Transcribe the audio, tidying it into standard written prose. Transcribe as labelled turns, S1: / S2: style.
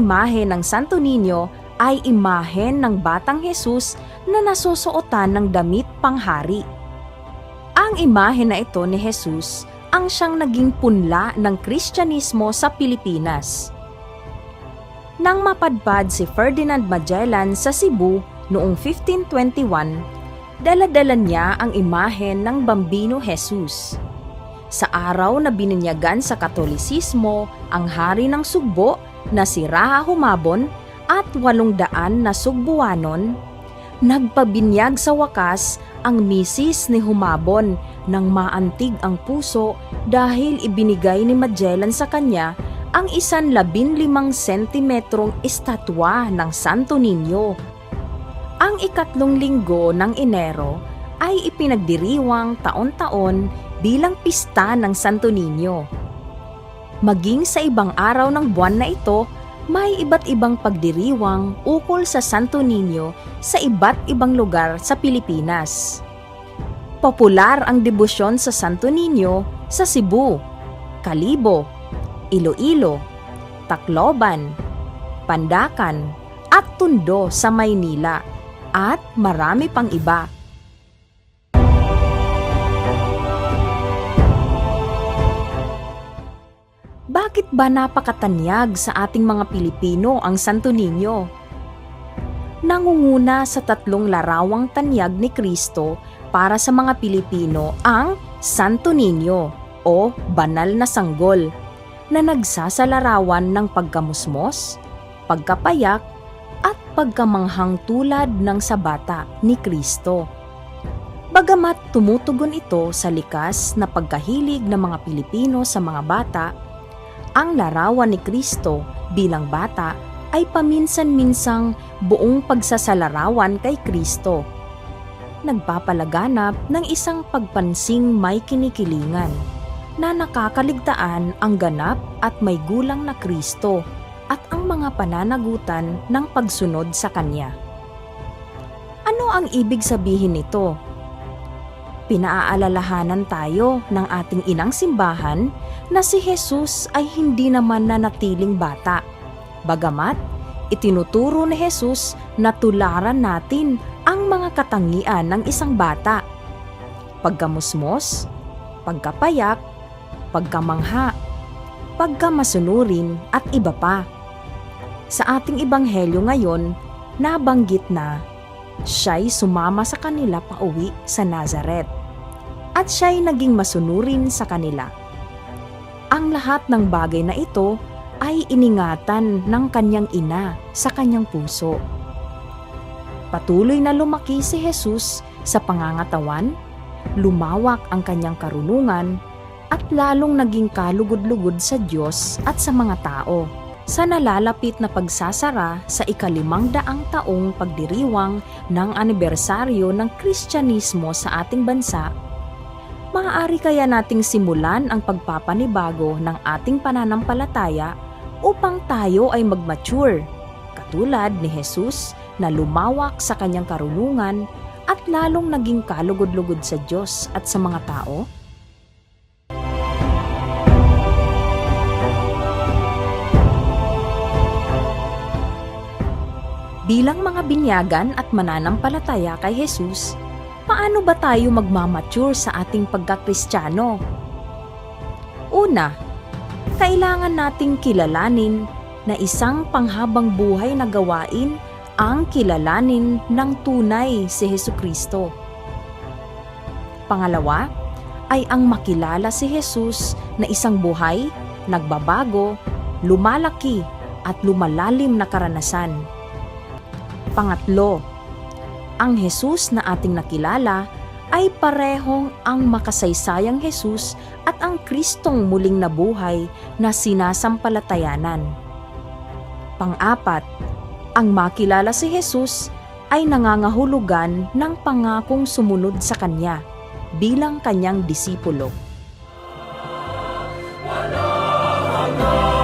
S1: imahe ng Santo Niño ay imahe ng Batang Jesus na nasusuotan ng damit panghari. Ang imahe na ito ni Jesus ang siyang naging punla ng Kristyanismo sa Pilipinas. Nang mapadpad si Ferdinand Magellan sa Cebu noong 1521, dala-dala niya ang imahe ng Bambino Jesus. Sa araw na bininyagan sa Katolisismo ang hari ng Sugbo na si Raha Humabon at 800 na Sugbuanon, nagpabinyag sa wakas ang misis ni Humabon nang maantig ang puso dahil ibinigay ni Magellan sa kanya ang 15 sentimetrong estatwa ng Santo Niño. Ang ikatlong linggo ng Enero ay ipinagdiriwang taon-taon bilang pista ng Santo Niño. Maging sa ibang araw ng buwan na ito, may iba't ibang pagdiriwang ukol sa Santo Niño sa iba't ibang lugar sa Pilipinas. Popular ang debosyon sa Santo Niño sa Cebu, Kalibo, Iloilo, Tacloban, Pandacan at Tondo sa Maynila at marami pang iba. Bakit ba napakatanyag sa ating mga Pilipino ang Santo Niño? Nangunguna sa 3 larawang tanyag ni Kristo para sa mga Pilipino ang Santo Niño o banal na sanggol na nagsasalarawan ng pagkamusmos, pagkapayak at pagkamanghang tulad ng sa bata ni Kristo. Bagamat tumutugon ito sa likas na pagkahilig ng mga Pilipino sa mga bata, ang larawan ni Kristo bilang bata ay paminsan-minsang buong pagsasalarawan kay Kristo. Nagpapalaganap ng isang pagpansing may kinikilingan na nakakaligtaan ang ganap at may gulang na Kristo at ang mga pananagutan ng pagsunod sa Kanya. Ano ang ibig sabihin nito? Pinaaalalahanan tayo ng ating inang simbahan na si Jesus ay hindi naman nanatiling bata. Bagamat, itinuturo ni Jesus na tularan natin ang mga katangian ng isang bata. Pagkamusmos, pagkapayak, pagkamangha, pagkamasunurin at iba pa. Sa ating ebanghelyo ngayon, nabanggit na siya'y sumama sa kanila pauwi sa Nazaret at siya'y naging masunurin sa kanila. Ang lahat ng bagay na ito ay iningatan ng kanyang ina sa kanyang puso. Patuloy na lumaki si Jesus sa pangangatawan, lumawak ang kanyang karunungan at lalong naging kalugod-lugod sa Diyos at sa mga tao. Sa nalalapit na pagsasara sa 500 taong pagdiriwang ng anibersaryo ng Kristyanismo sa ating bansa, maaari kaya nating simulan ang pagpapanibago ng ating pananampalataya upang tayo ay mag-mature, katulad ni Jesus na lumawak sa kanyang karunungan at lalong naging kalugod-lugod sa Diyos at sa mga tao? Bilang mga binyagan at mananampalataya kay Jesus, paano ba tayo magmamature sa ating pagkakristyano? Una, kailangan nating kilalanin na isang panghabang buhay na gawain ang kilalanin ng tunay si Hesukristo. Pangalawa, ay ang makilala si Jesus na isang buhay, nagbabago, lumalaki at lumalalim na karanasan. Pangatlo, ang Jesus na ating nakilala ay parehong ang makasaysayang Jesus at ang Kristong muling nabuhay na sinasampalatayanan. Pang-apat, ang makilala si Jesus ay nangangahulugan ng pangakong sumunod sa Kanya bilang Kanyang disipulo. Walang